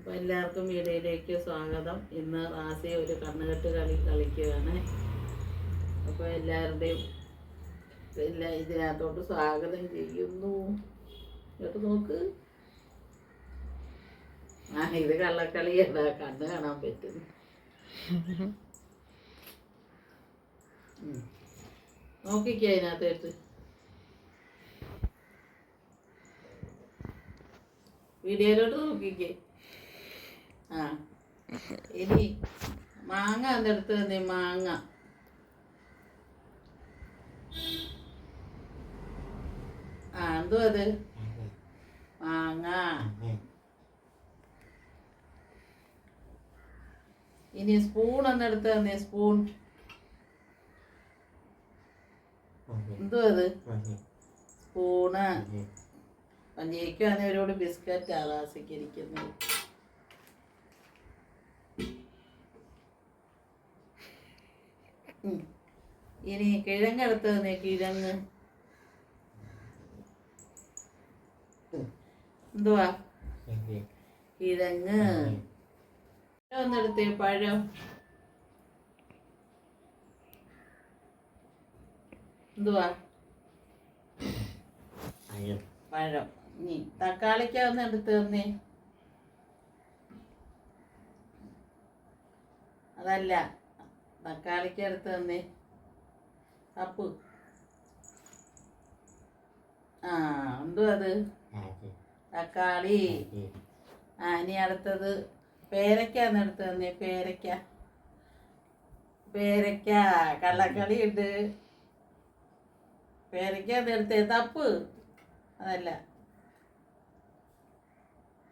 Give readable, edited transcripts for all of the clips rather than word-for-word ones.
അപ്പോൾ എല്ലാവർക്കും വീഡിയോയിലേക്ക് സ്വാഗതം. ഇന്ന് റാസി ഒരു കണ്ണുകെട്ട് കളി കളിക്കുകയാണ്. അപ്പോൾ എല്ലാവരുടെയും ഇതിനകത്തോട്ട് സ്വാഗതം ചെയ്യുന്നു. ഇങ്ങോട്ട് നോക്ക്. ഇത് കള്ളക്കളിയല്ല, കണ്ണ് കാണാൻ പറ്റുന്നു. നോക്കിക്കോ അതിനകത്തേട്ട്. വീഡിയോയിലോട്ട് നോക്കിക്കേ. ഇനി മാങ്ങ എന്തെടുത്ത് തന്നെ മാങ്ങ. എന്തോ അത് മാങ്ങ. ഇനി സ്പൂൺ എന്നെടുത്ത് തന്നെ സ്പൂൺ. എന്തോ അത് സ്പൂണ്. പഞ്ചേക്കാണ് ഒരുപാട് ബിസ്ക്കറ്റ് ആവാസിക്കിരിക്കുന്നത്. ഇനി കിഴങ്ങെടുത്ത് തന്നെ കിഴങ്ങ്. എന്തുവാ കിഴങ്ങ്. ഒന്നെടുത്തേ പഴം. എന്തുവാ പഴം. ഇനി തക്കാളിക്ക ഒന്ന് എടുത്ത് തന്നേ. അതല്ല, തക്കാളിക്ക എടുത്ത് തന്നേ. അപ്പു എന്തുവാ അത് തക്കാളി. ഇനി അടുത്തത് പേരയ്ക്ക ഒന്ന് എടുത്ത് തന്നേ. പേരയ്ക്ക. പേരയ്ക്ക കള്ളക്കളി ഉണ്ട്. പേരയ്ക്ക ഒന്ന് എടുത്തേ. തപ്പ് അതല്ല.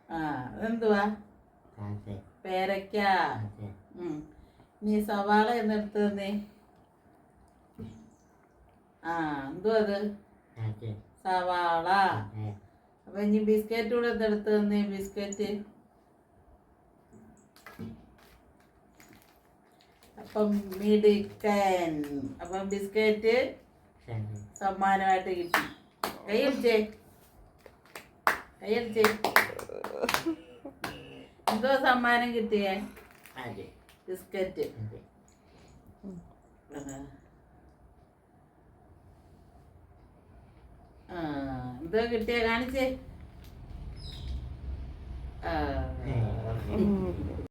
അതെന്തുവാ പേരയ്ക്ക. ഇനി സവാള എന്നെടുത്ത് തന്നേ. എന്തുവാ അത് സവാള. അപ്പൊ ഇനി ബിസ്ക്കറ്റ് കൂടെ എന്തെടുത്ത് തന്നേ. ബിസ്ക്കറ്റ്. അപ്പം മിടുക്കൻ. അപ്പം ബിസ്ക്കറ്റ് സമ്മാനമായിട്ട് കിട്ടി. കൈയടിച്ചേ കൈയടിച്ചേ. എന്തോ സമ്മാനം കിട്ടിയേ? ബിസ്ക്കറ്റ്. എന്തോ കിട്ടിയ കാണിച്ചേ.